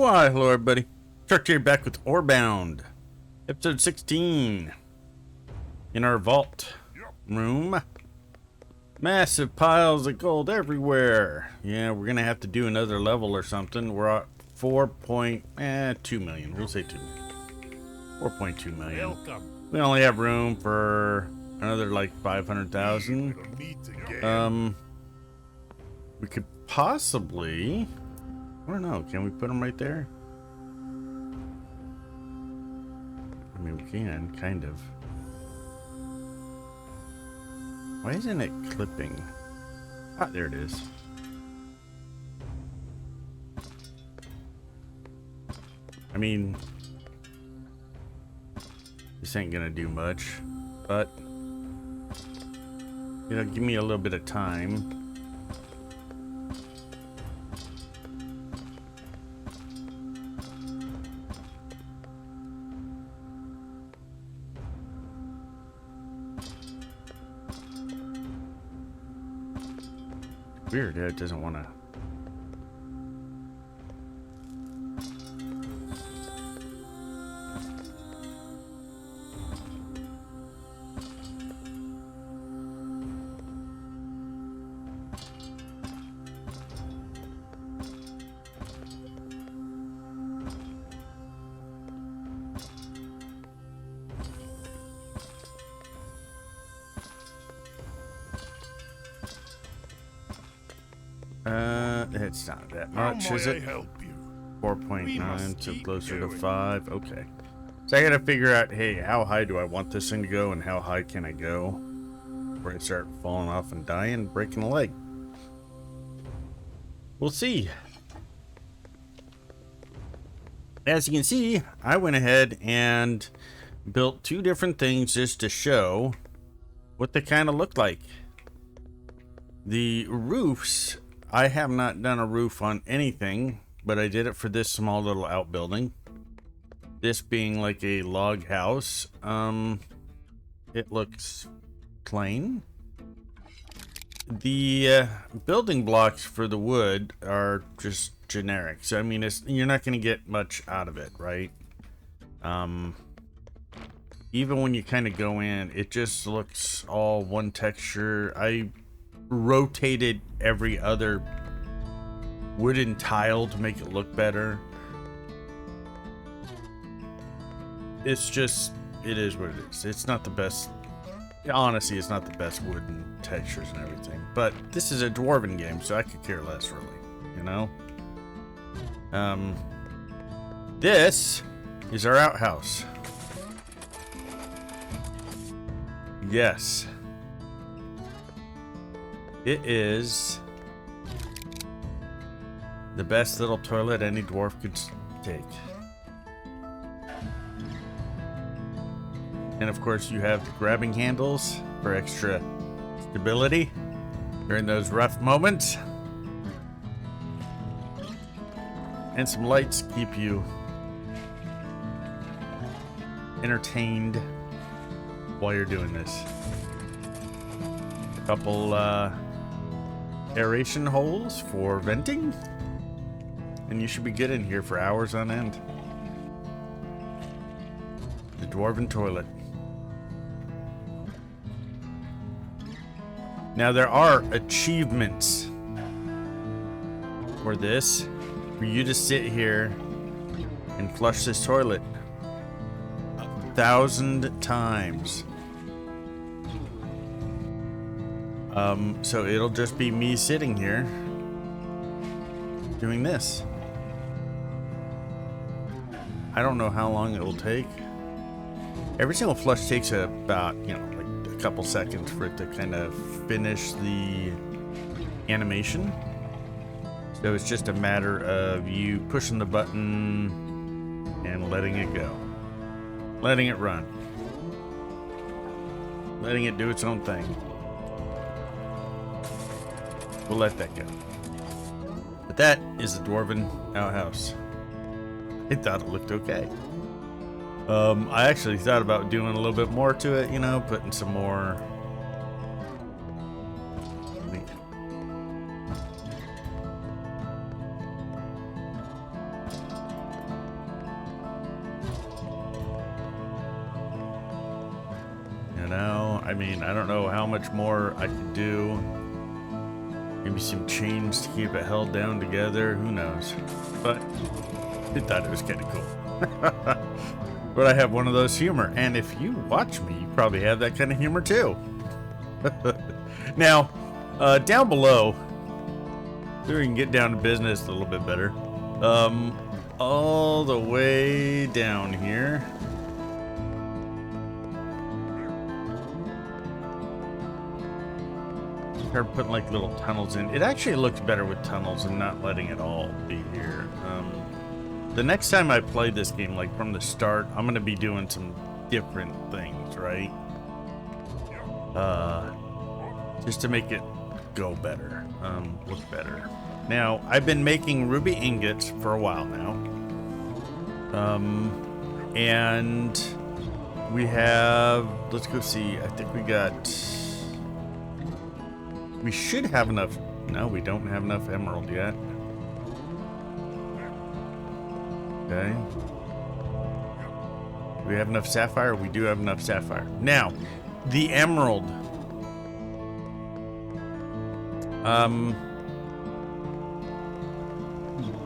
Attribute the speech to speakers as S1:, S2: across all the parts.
S1: Why, hello everybody. Truck here back with Orebound, episode 16. In our vault room. Massive piles of gold everywhere. Yeah, we're gonna have to do another level or something. We're at 4.2 million. We'll say 2 million. 4.2 million.
S2: Welcome.
S1: We only have room for another like 500,000. We could possibly, I don't know, can we put them right there? I mean, we can, kind of. Why isn't it clipping? Ah, there it is. I mean, this ain't gonna do much, but, you know, give me a little bit of time. Weird, it doesn't want to. It's not that much, is it? 4.9, so closer to 5. Okay. So I gotta figure out, hey, how high do I want this thing to go, and how high can I go before I start falling off and dying, breaking a leg? We'll see. As you can see, I went ahead and built 2 different things just to show what they kind of look like. The roofs, I have not done a roof on anything, but I did it for this small little outbuilding. This being like a log house. It looks plain. The building blocks for the wood are just generic. So I mean, you're not going to get much out of it, right? Even when you kind of go in, it just looks all one texture. I rotated every other wooden tile to make it look better. It's just, it is what it is. It's not the best, honestly, it's not the best wooden textures and everything, but this is a Dwarven game, so I could care less, really, you know? This is our outhouse. Yes. It is the best little toilet any dwarf could take. And of course you have the grabbing handles for extra stability during those rough moments. And some lights keep you entertained while you're doing this. A couple aeration holes for venting, and you should be good in here for hours on end. The Dwarven toilet. Now there are achievements for this, for you to sit here and flush this toilet 1,000 times. So it'll just be me sitting here doing this. I don't know how long it will take. Every single flush takes about, you know, like a couple seconds for it to kind of finish the animation. So it's just a matter of you pushing the button and letting it go. Letting it run. Letting it do its own thing. We'll let that go. But that is the Dwarven outhouse. I thought it looked okay. I actually thought about doing a little bit more to it, you know, putting some more know. I mean, I don't know how much more I could do. Maybe some chains to keep it held down together. Who knows? But I thought it was kind of cool. But I have one of those humor. And if you watch me, you probably have that kind of humor too. Now, down below, so we can get down to business a little bit better. All the way down here. Start putting like little tunnels in. It actually looks better with tunnels and not letting it all be here. The next time I play this game, like from the start, I'm gonna be doing some different things, right? Just to make it go better, look better. Now, I've been making ruby ingots for a while now. And we have, let's go see, I think we should have enough. No, we don't have enough emerald yet. Okay. Do we have enough sapphire? We do have enough sapphire. Now, the emerald.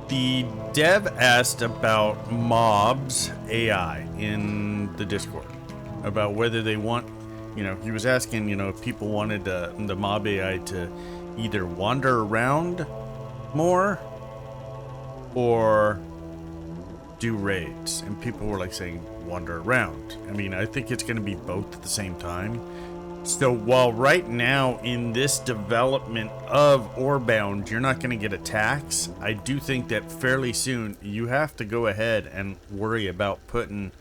S1: The dev asked about mobs AI in the Discord, about whether they want, you know, he was asking, you know, if people wanted the mob AI to either wander around more or do raids. And people were like saying wander around. I mean, I think it's going to be both at the same time. So while right now in this development of Orebound, you're not going to get attacks, I do think that fairly soon you have to go ahead and worry about putting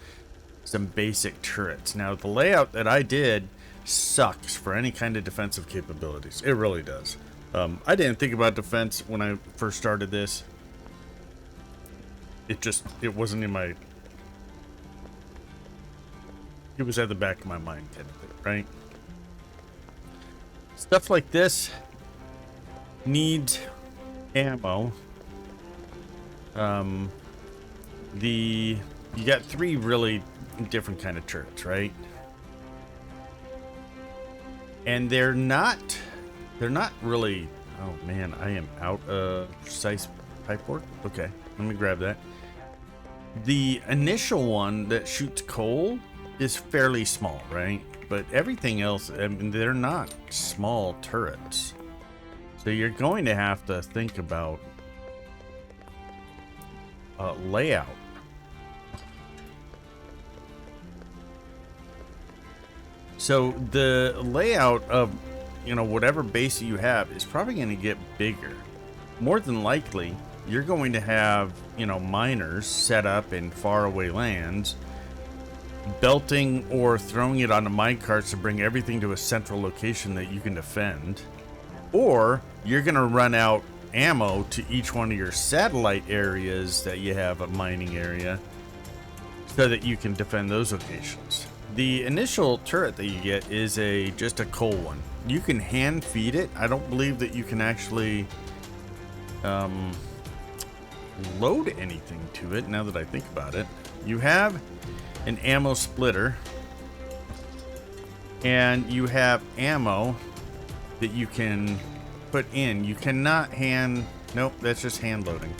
S1: some basic turrets. Now, the layout that I did sucks for any kind of defensive capabilities. It really does. I didn't think about defense when I first started this. It wasn't in my... It was at the back of my mind, kind of thing, right? Stuff like this needs ammo. You got three really different kind of turrets, right? And they're not really, oh man, I am out of precise pipework. Okay, let me grab that. The initial one that shoots coal is fairly small, right? But everything else, I mean, they're not small turrets. So you're going to have to think about layout. So the layout of, you know, whatever base you have is probably going to get bigger. More than likely, you're going to have, you know, miners set up in faraway lands, belting or throwing it onto minecarts to bring everything to a central location that you can defend. Or you're going to run out ammo to each one of your satellite areas that you have a mining area so that you can defend those locations. The initial turret that you get is just a coal one. You can hand feed it. I don't believe that you can actually load anything to it now that I think about it. You have an ammo splitter, and you have ammo that you can put in. You cannot hand, nope, that's just hand loading.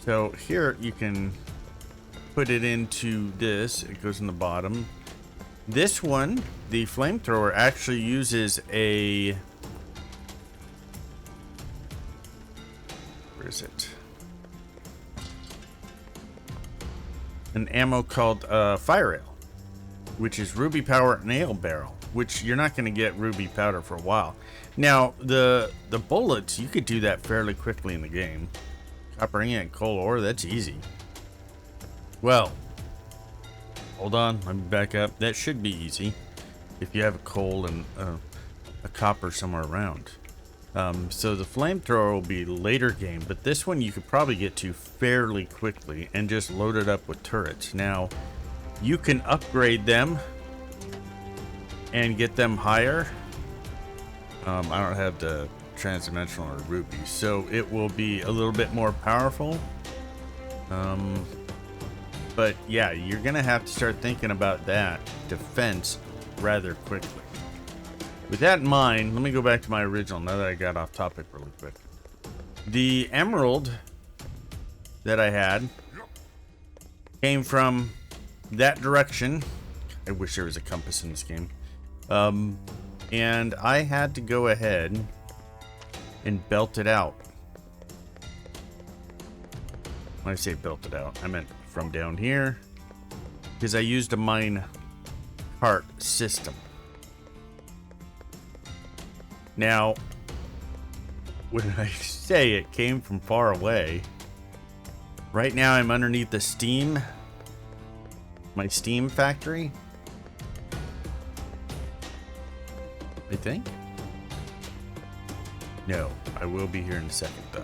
S1: So here you can put it into this, it goes in the bottom. This one, the flamethrower, actually uses where is it? An ammo called fire ale, which is ruby powder and ale barrel, which you're not going to get ruby powder for a while. Now the bullets, you could do that fairly quickly in the game. Copper ingot, coal ore, that's easy. Well, hold on, let me back up. That should be easy if you have a coal and a copper somewhere around. So the flamethrower will be later game, but this one you could probably get to fairly quickly and just load it up with turrets. Now, you can upgrade them and get them higher. I don't have the transdimensional or ruby, so it will be a little bit more powerful. But yeah, you're gonna have to start thinking about that defense rather quickly. With that in mind, let me go back to my original now that I got off topic really quick. The emerald that I had came from that direction. I wish there was a compass in this game. And I had to go ahead and belt it out. When I say belt it out, I meant from down here, because I used a mine cart system. Now, when I say it came from far away, right now I'm underneath the steam, my steam factory, I think. No, I will be here in a second though.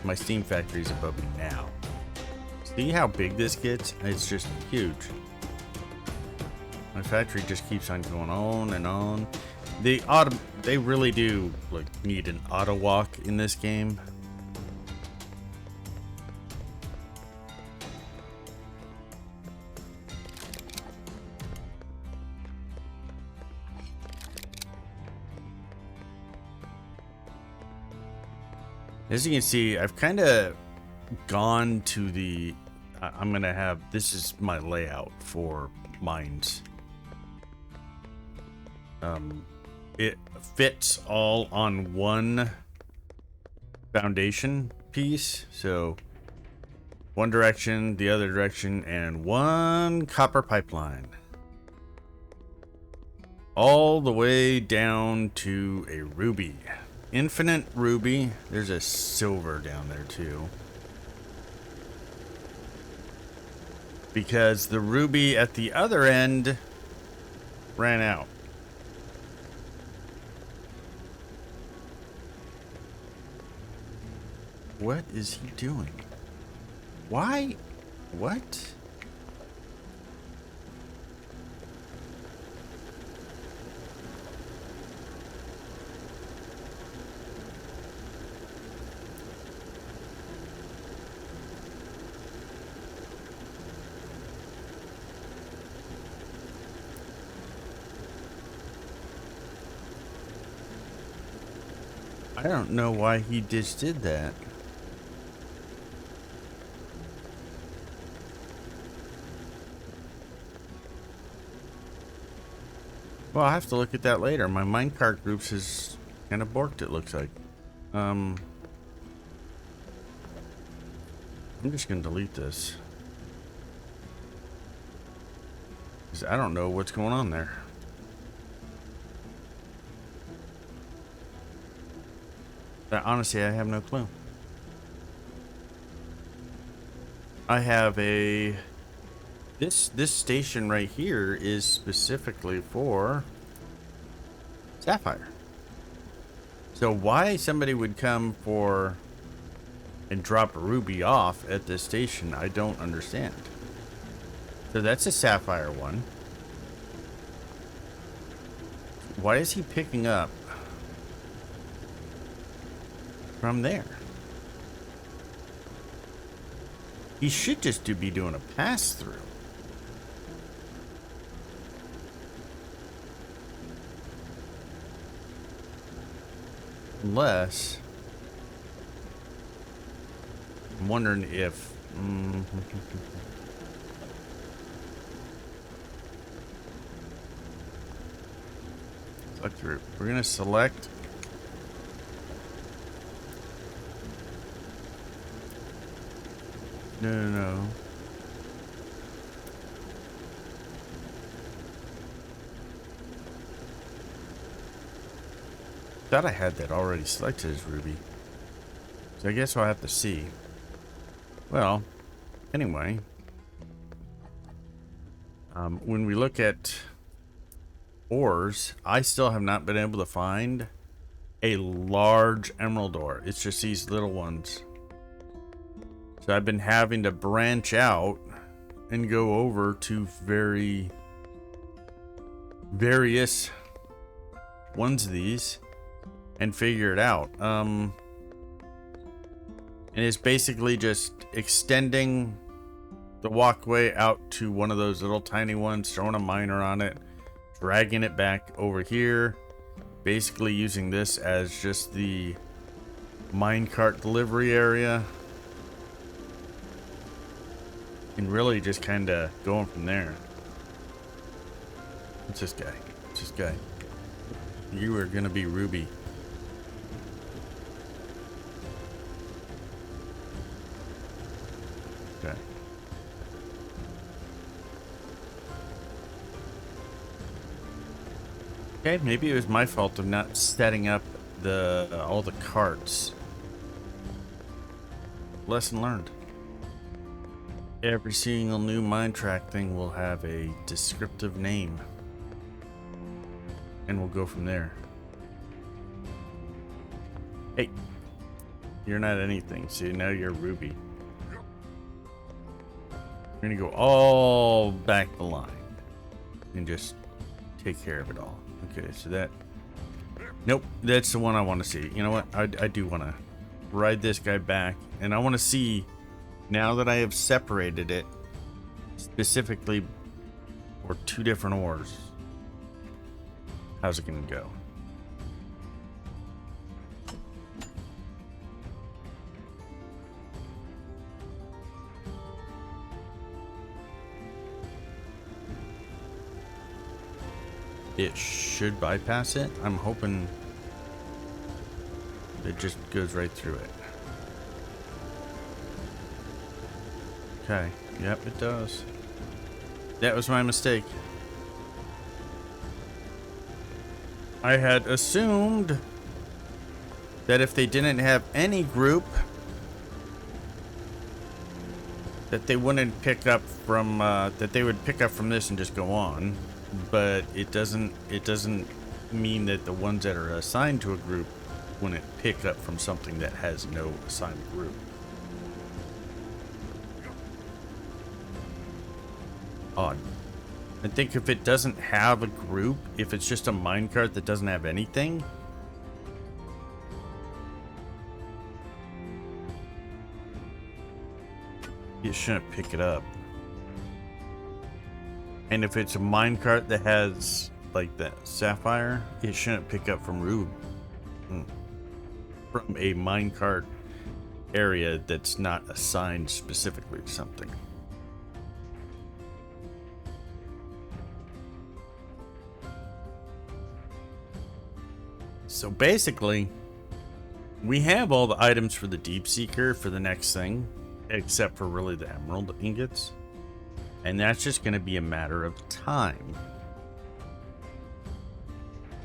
S1: My steam factory is above me now. See how big this gets? It's just huge. My factory just keeps on going on and on. They really do like need an auto walk in this game. As you can see, I've kind of gone to the... I'm going to have... This is my layout for mines. It fits all on one foundation piece. So, one direction, the other direction, and one copper pipeline. All the way down to a ruby. Infinite ruby. There's a silver down there too. Because the ruby at the other end ran out. What is he doing? Why? What? I don't know why he just did that. Well, I'll have to look at that later. My minecart groups is kind of borked, it looks like. I'm just going to delete this. Because I don't know what's going on there. Honestly, I have no clue. I have a... This station right here is specifically for sapphire. So why somebody would come for and drop a ruby off at this station, I don't understand. So that's a sapphire one. Why is he picking up from there? He should just be doing a pass through. Unless I'm wondering if select group. We're gonna select no. Thought I had that already selected as ruby. So I guess I'll have to see. Well, anyway. When we look at ores, I still have not been able to find a large emerald ore. It's just these little ones. So I've been having to branch out and go over to various ones of these and figure it out. And it's basically just extending the walkway out to one of those little tiny ones, throwing a miner on it, dragging it back over here, basically using this as just the minecart delivery area, and really just kind of going from there. What's this guy? What's this guy? You are gonna be Ruby. Okay. Okay, maybe it was my fault of not setting up the all the carts. Lesson learned. Every single new mine track thing will have a descriptive name. And we'll go from there. Hey, you're not anything. See, now you're Ruby. We're gonna go all back the line and just take care of it all. Okay, so that... Nope, that's the one I want to see. You know what? I do want to ride this guy back. And I want to see, now that I have separated it, specifically for 2 different ores, how's it going to go? It should bypass it. I'm hoping it just goes right through it. Okay. Yep, it does. That was my mistake. I had assumed that if they didn't have any group, that they wouldn't pick up from that they would pick up from this and just go on. But it doesn't mean that the ones that are assigned to a group wouldn't pick up from something that has no assigned group. Odd. I think if it doesn't have a group, if it's just a minecart that doesn't have anything, you shouldn't pick it up. And if it's a minecart that has like that sapphire, it shouldn't pick up from from a minecart area that's not assigned specifically to something. So basically, we have all the items for the Deep Seeker for the next thing, except for really the emerald ingots. And that's just going to be a matter of time.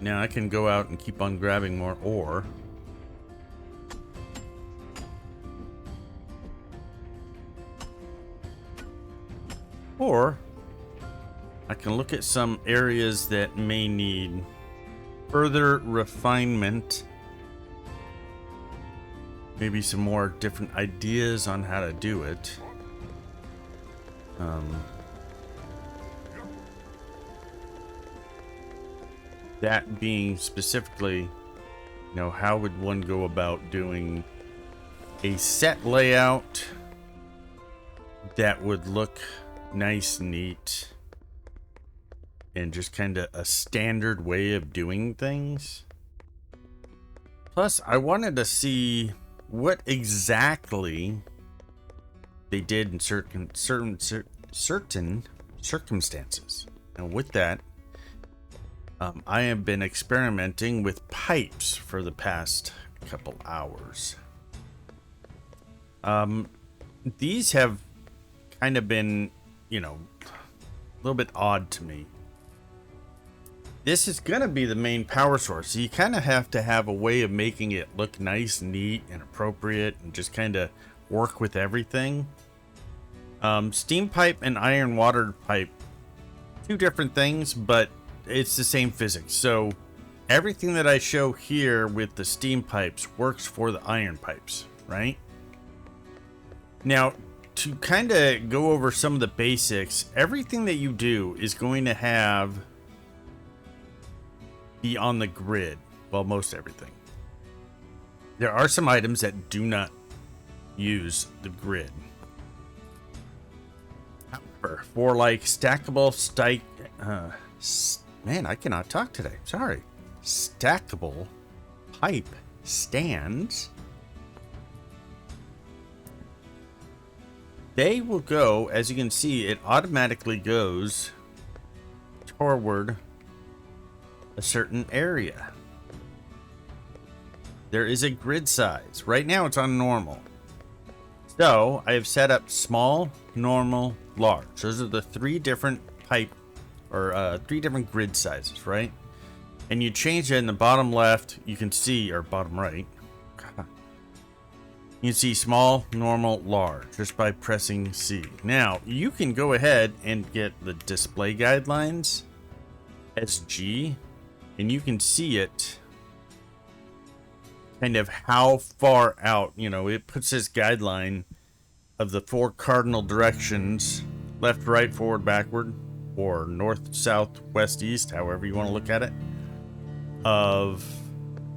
S1: Now I can go out and keep on grabbing more ore. Or I can look at some areas that may need further refinement. Maybe some more different ideas on how to do it. That being specifically, you know, how would one go about doing a set layout that would look nice, neat, and just kind of a standard way of doing things? Plus, I wanted to see what exactly they did in certain circumstances. And with that, I have been experimenting with pipes for the past couple hours. These have kind of been, you know, a little bit odd to me. This is going to be the main power source, so you kind of have to have a way of making it look nice, neat, and appropriate, and just kind of work with everything. Steam pipe and iron water pipe, 2 different things, but it's the same physics. So everything that I show here with the steam pipes works for the iron pipes, right? Now, to kind of go over some of the basics, everything that you do is going to be on the grid. Well, most everything. There are some items that do not use the grid. However, for like stackable man, I cannot talk today. Sorry. Stackable pipe stands, they will go, as you can see, it automatically goes toward a certain area. There is a grid size. Right now it's on normal. So I have set up small, normal, large. Those are the three different pipe or three different grid sizes, right? And you change it in the bottom left, you can see, or bottom right, you can see small, normal, large, just by pressing C. Now, you can go ahead and get the display guidelines as G, and you can see it kind of how far out, you know, it puts this guideline of the 4 cardinal directions, left, right, forward, backward, or north, south, west, east, however you want to look at it, of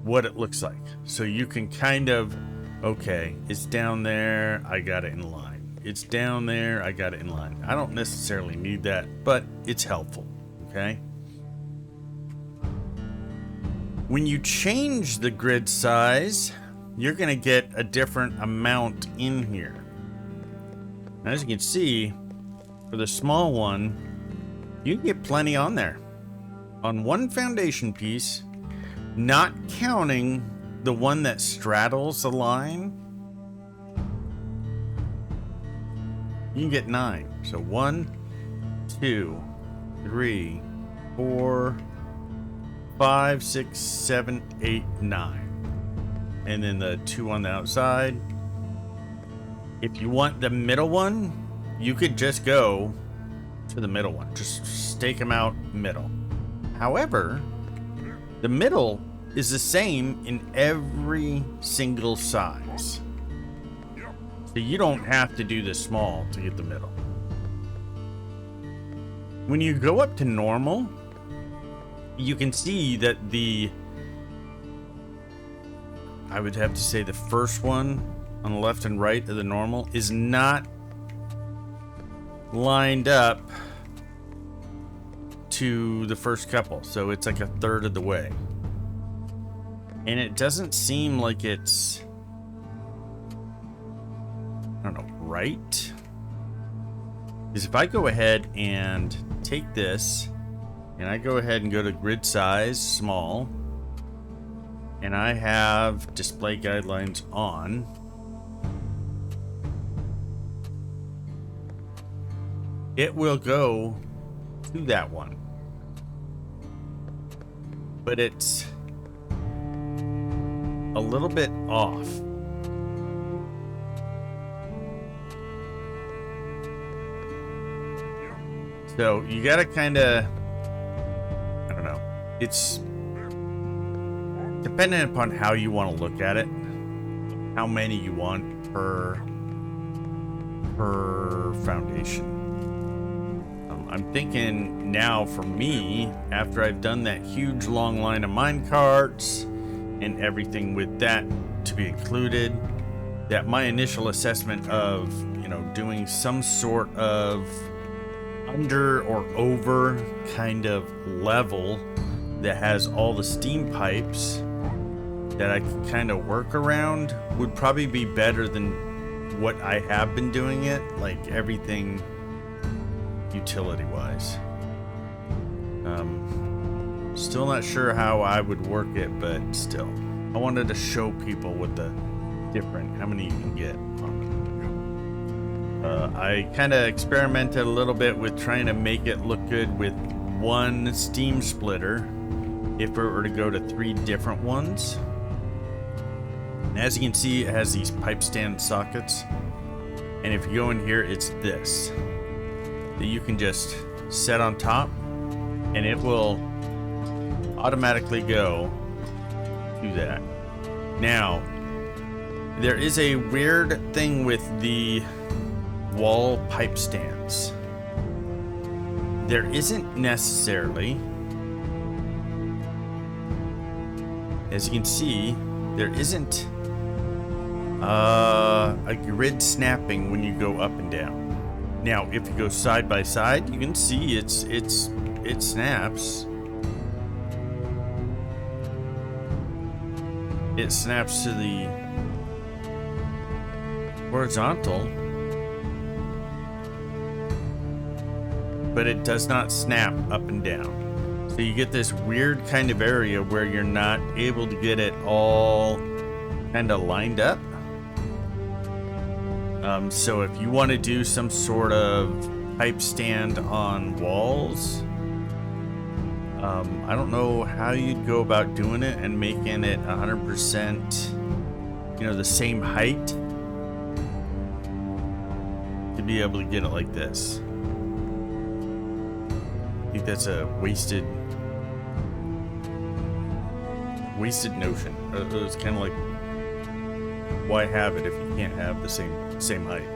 S1: what it looks like. So you can kind of, okay, it's down there, I got it in line. It's down there, I got it in line. I don't necessarily need that, but it's helpful, okay? When you change the grid size, you're going to get a different amount in here. Now, as you can see, for the small one, you can get plenty on there. On one foundation piece, not counting the one that straddles the line, you can get 9. So 1, 2, 3, 4, 5, 6, 7, 8, 9. And then the 2 on the outside. If you want the middle one, you could just go to the middle one. Just stake them out middle. However, the middle is the same in every single size. So you don't have to do the small to get the middle. When you go up to normal, you can see that I would have to say the first one on the left and right of the normal is not lined up to the first couple. So it's like a third of the way. And it doesn't seem like it's, I don't know, right? Because if I go ahead and take this, and I go ahead and go to grid size, small, and I have display guidelines on, it will go to that one. But it's a little bit off. So you gotta kind of, I don't know, it's dependent upon how you want to look at it, how many you want per foundation. I'm thinking now for me, after I've done that huge long line of minecarts and everything with that to be included, that my initial assessment of, you know, doing some sort of under or over kind of level that has all the steam pipes that I can kind of work around would probably be better than what I have been doing it, like everything utility wise. Still not sure how I would work it, but still, I wanted to show people what the different, how many you can get on them. I kind of experimented a little bit with trying to make it look good with one steam splitter if it were to go to 3 different ones. And as you can see, it has these pipe stand sockets, and if you go in here, it's this that you can just set on top, and it will automatically go to that. Now, there is a weird thing with the wall pipe stands. There isn't necessarily, as you can see, there isn't A grid snapping when you go up and down. Now, if you go side by side, you can see it snaps. It snaps to the horizontal, but it does not snap up and down. So you get this weird kind of area where you're not able to get it all kind of lined up. So if you want to do some sort of pipe stand on walls, I don't know how you'd go about doing it and making it 100%, the same height to be able to get it like this. I think that's a wasted notion. It's kind of like, why have it if you can't have the same height?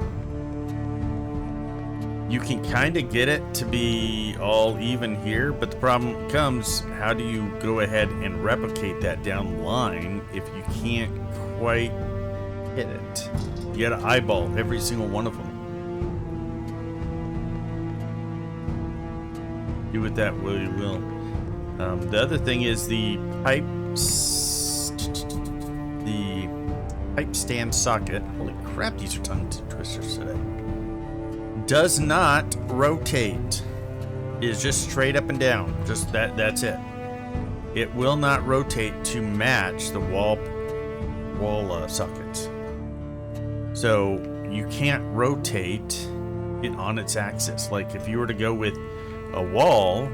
S1: You can kind of get it to be all even here, but the problem comes, how do you go ahead and replicate that down the line if you can't quite hit it? You gotta eyeball every single one of them. Do with that what you will. The other thing is the pipe stand socket. Holy crap, these are tongue twisters today. Does not rotate. It is just straight up and down. Just that's it. It will not rotate to match the wall sockets. So you can't rotate it on its axis. Like if you were to go with a wall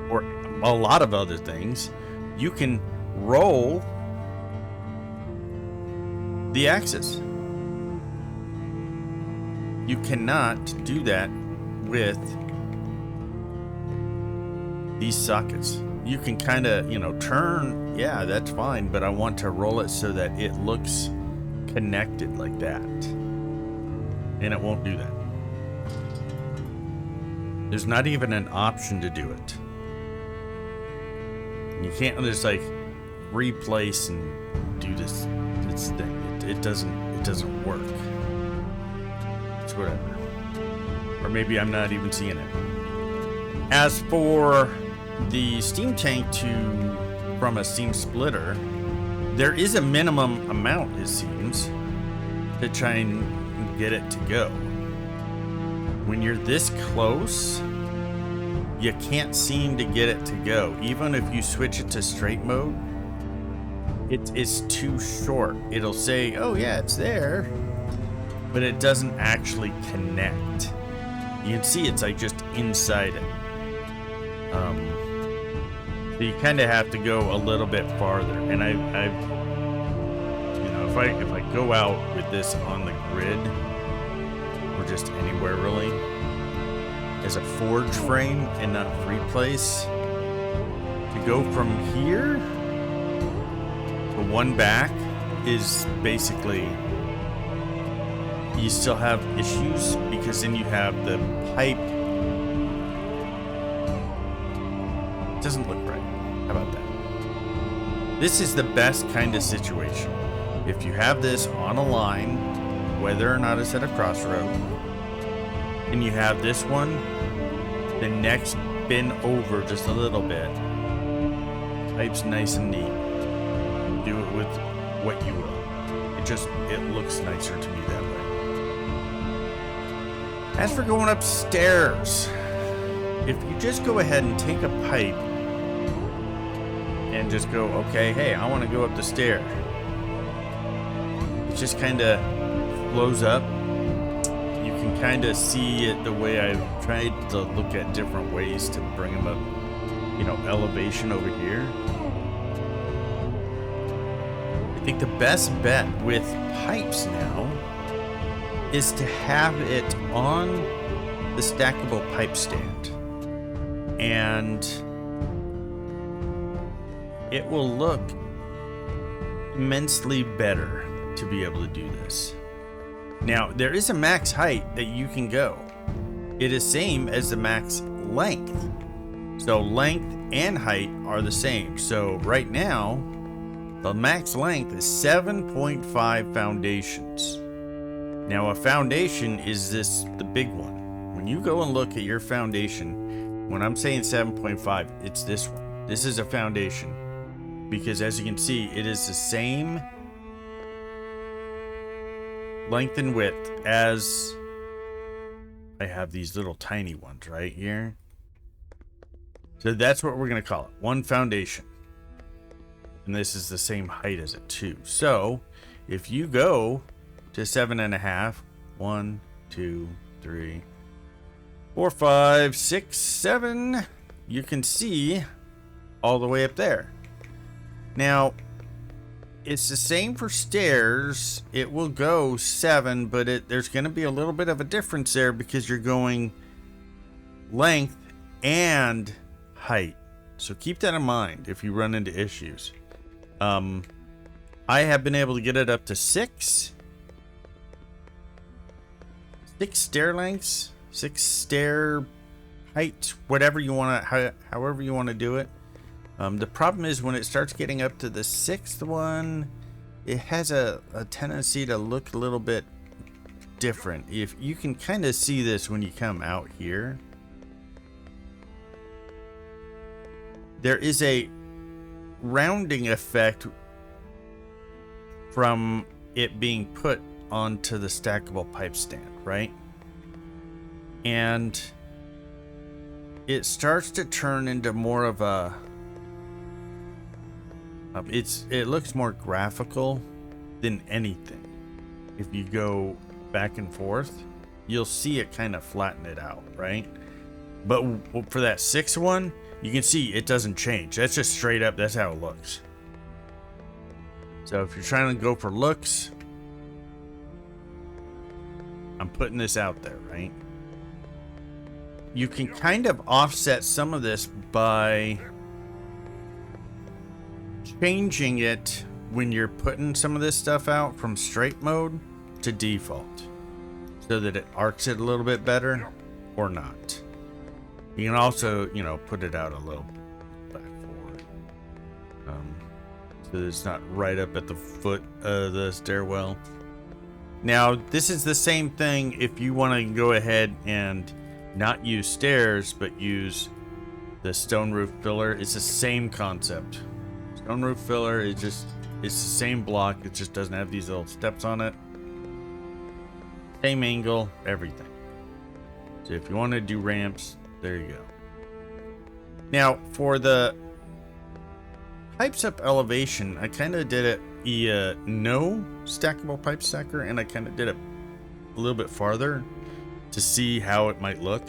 S1: or a lot of other things, you can roll the axis. You cannot do that with these sockets. You can kind of, turn, yeah, that's fine, but I want to roll it so that it looks connected like that. And it won't do that. There's not even an option to do it. You can't just like replace and do this thing. It doesn't work. It's whatever. Or maybe I'm not even seeing it. As for the steam tank from a steam splitter, there is a minimum amount, it seems, to try and get it to go. When you're this close, you can't seem to get it to go. Even if you switch it to straight mode, it's too short. It'll say, oh yeah, it's there, but it doesn't actually connect. You can see it's like just inside it. So you kind of have to go a little bit farther. And if I go out with this on the grid, or just anywhere really, as a forge frame and not a free place, to go from here to one back is basically, you still have issues because then you have the pipe. It doesn't look right. How about that? This is the best kind of situation. If you have this on a line, whether or not it's at a crossroad, and you have this one, the next bend over just a little bit, pipe's nice and neat. Do it with what you will. It looks nicer to me that way. As for going upstairs, if you just go ahead and take a pipe and just go, okay, hey, I want to go up the stair. It just kind of flows up. You can kind of see it the way I've tried to look at different ways to bring them up, elevation over here. I think the best bet with pipes now is to have it on the stackable pipe stand. And it will look immensely better to be able to do this. Now, there is a max height that you can go. It is same as the max length. So length and height are the same. So right now, The max length is 7.5 foundations. Now a foundation is the big one. When you go and look at your foundation, when I'm saying 7.5, it's this one. This is a foundation. Because as you can see, it is the same length and width as I have these little tiny ones right here. So that's what we're going to call it. One foundation. And this is the same height as it too. So if you go to 7.5, 1, 2, 3, 4, 5, 6, 7, you can see all the way up there. Now, it's the same for stairs. It will go 7, but there's going to be a little bit of a difference there because you're going length and height. So keep that in mind if you run into issues. I have been able to get it up to 6 stair lengths, 6 stair height, whatever you want to, however you want to do it. The problem is when it starts getting up to the 6th one, it has a tendency to look a little bit different. If you can kind of see this when you come out here, there is a rounding effect from it being put onto the stackable pipe stand, right? And it starts to turn into more of a it looks more graphical than anything. If you go back and forth, you'll see it kind of flatten it out, right? But for that 6th one, you can see it doesn't change. That's just straight up. That's how it looks. So if you're trying to go for looks, I'm putting this out there, right? You can kind of offset some of this by changing it when you're putting some of this stuff out from straight mode to default so that it arcs it a little bit better or not. You can also, put it out a little back forward so that it's not right up at the foot of the stairwell. Now, this is the same thing if you want to go ahead and not use stairs, but use the stone roof filler. It's the same concept. Stone roof filler is it's the same block. It just doesn't have these little steps on it. Same angle, everything. So if you want to do ramps, there you go. Now, for the pipes up elevation, I kind of did it no stackable pipe stacker, and I kind of did it a little bit farther to see how it might look.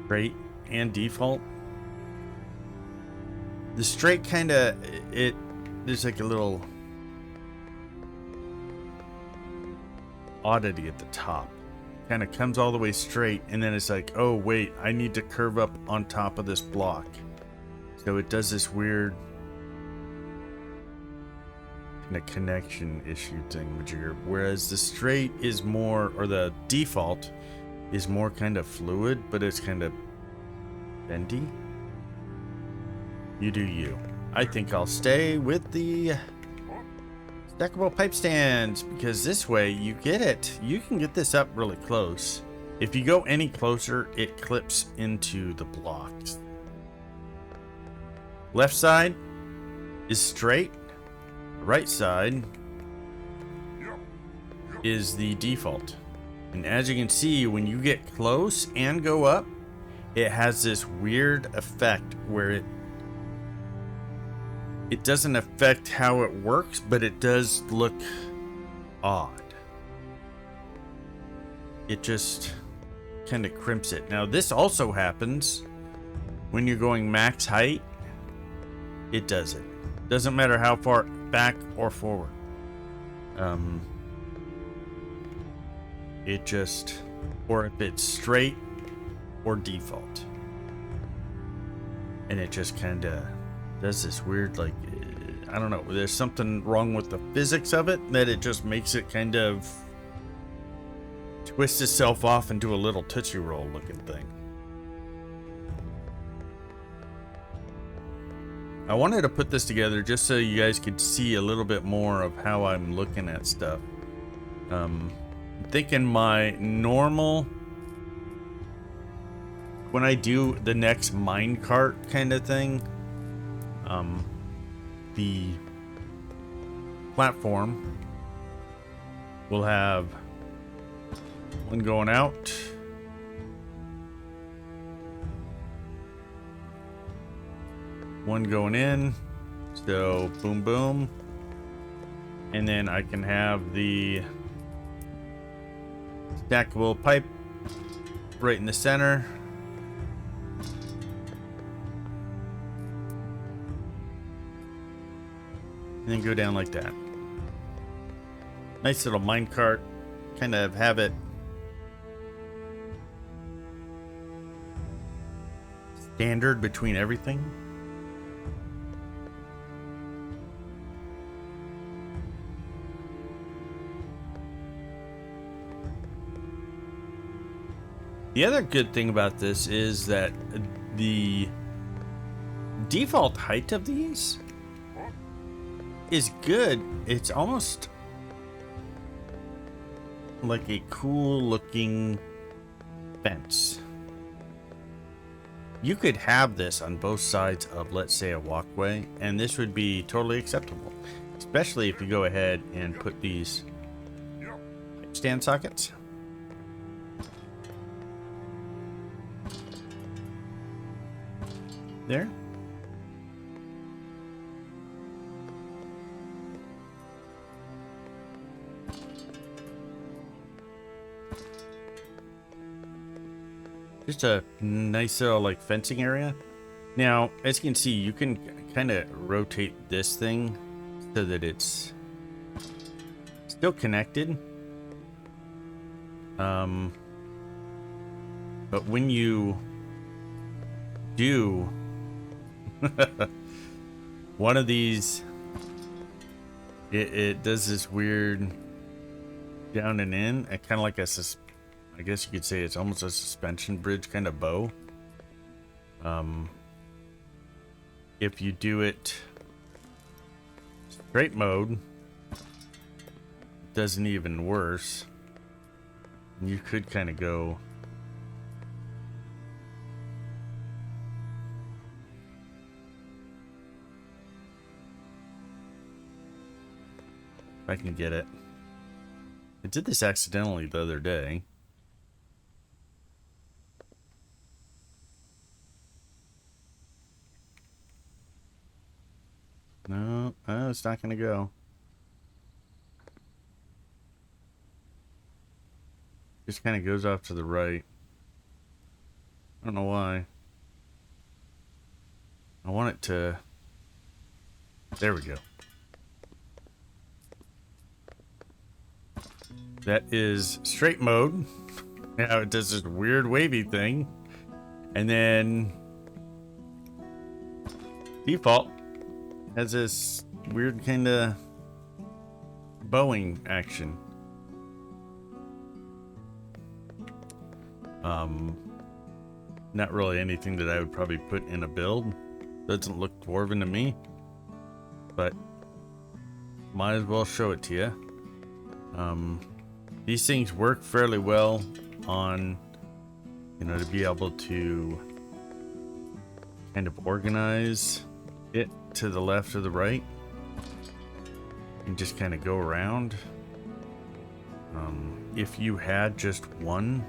S1: Straight and default. The straight kind of, there's like a little oddity at the top. Kind of comes all the way straight, and then it's like, oh wait, I need to curve up on top of this block. So it does this weird kind of connection issue thing with your, whereas the straight is more, or the default is more kind of fluid, but it's kind of bendy. You do you. I think I'll stay with the stackable pipe stands because this way you get it. You can get this up really close. If you go any closer, it clips into the blocks. Left side is straight. Right side is the default. And as you can see, when you get close and go up, it has this weird effect where it doesn't affect how it works, but it does look odd. It just kind of crimps it. Now, this also happens when you're going max height. It does it. Doesn't matter how far back or forward. It just, or if it's straight or default. And it just kind of does this weird, like, I don't know, there's something wrong with the physics of it that it just makes it kind of twist itself off into a little Tootsie Roll looking thing. I wanted to put this together just so you guys could see a little bit more of how I'm looking at stuff. I'm thinking my normal, when I do the next minecart kind of thing, the platform will have one going out, one going in, so boom boom, and then I can have the stackable pipe right in the center. And then go down like that. Nice little minecart. Kind of have it standard between everything. The other good thing about this is that the default height of these is good. It's almost like a cool looking fence. You could have this on both sides of, let's say, a walkway, and this would be totally acceptable, especially if you go ahead and put these pipe stand sockets. There. Just a nice little like fencing area. Now, as you can see, you can kind of rotate this thing so that it's still connected. But when you do one of these, it does this weird down and in, and kind of like I guess you could say it's almost a suspension bridge kind of bow. If you do it straight mode, it doesn't even worse. You could kind of go if I can get it. I did this accidentally the other day. No, it's not gonna go. Just kind of goes off to the right. I don't know why. I want it to... There we go. That is straight mode. Now it does this weird wavy thing. And then default has this weird kind of bowing action. Not really anything that I would probably put in a build. Doesn't look dwarven to me, but might as well show it to you. These things work fairly well on, you know, to be able to kind of organize it to the left or the right and just kind of go around. If you had just one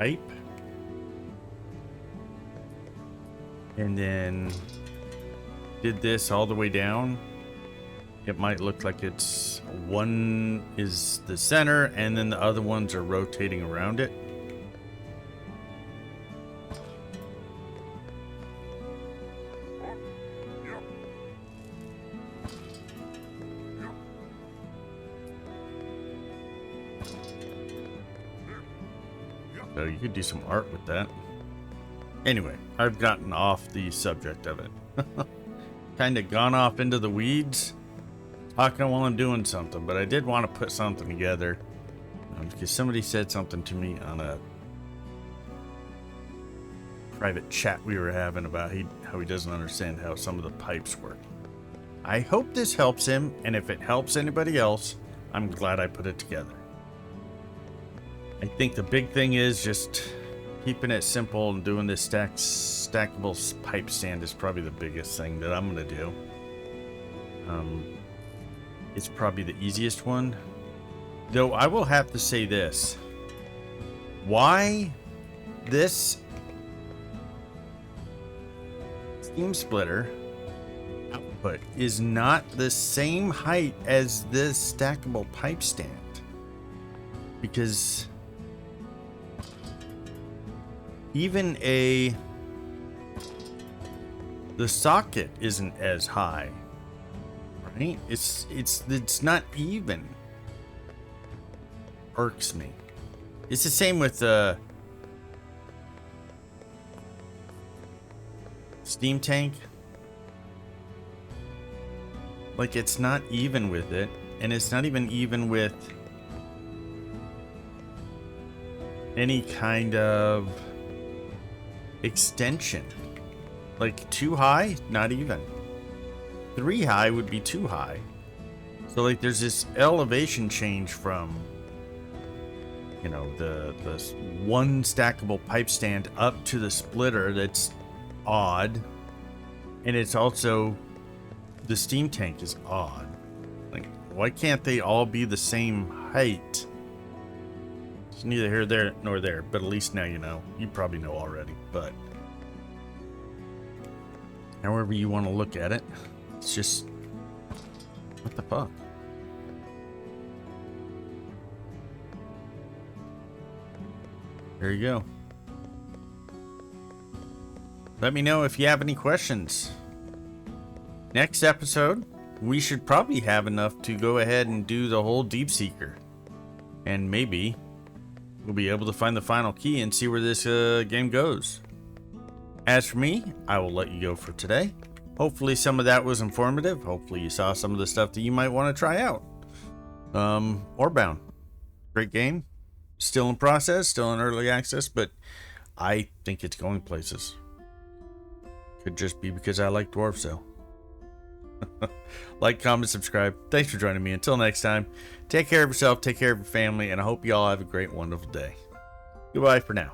S1: pipe and then did this all the way down, it might look like it's one is the center and then the other ones are rotating around it. So you could do some art with that. Anyway, I've gotten off the subject of it. Kind of gone off into the weeds, talking while I'm doing something, but I did want to put something together because somebody said something to me on a private chat we were having about how he doesn't understand how some of the pipes work. I hope this helps him, and if it helps anybody else, I'm glad I put it together. I think the big thing is just keeping it simple and doing this stackable pipe stand is probably the biggest thing that I'm going to do. It's probably the easiest one. Though I will have to say this. Why this steam splitter output is not the same height as this stackable pipe stand? Because even the socket isn't as high, right? It's not even. Irks me. It's the same with the steam tank. Like, it's not even with it, and it's not even with any kind of extension. Like, too high, not even. 3 high would be too high. So like there's this elevation change from, you know, the one stackable pipe stand up to the splitter that's odd. And it's also, the steam tank is odd. Like, why can't they all be the same height? It's neither here there nor there, but at least now you know. You probably know already, but however you want to look at it, it's just, what the fuck? There you go. Let me know if you have any questions. Next episode, we should probably have enough to go ahead and do the whole Deep Seeker. And maybe we'll be able to find the final key and see where this game goes. As for me, I will let you go for today. Hopefully some of that was informative. Hopefully you saw some of the stuff that you might want to try out. Orebound. Great game. Still in process, still in early access, but I think it's going places. Could just be because I like Dwarf so. Like, comment, subscribe. Thanks for joining me. Until next time, take care of yourself, take care of your family, and I hope you all have a great, wonderful day. Goodbye for now.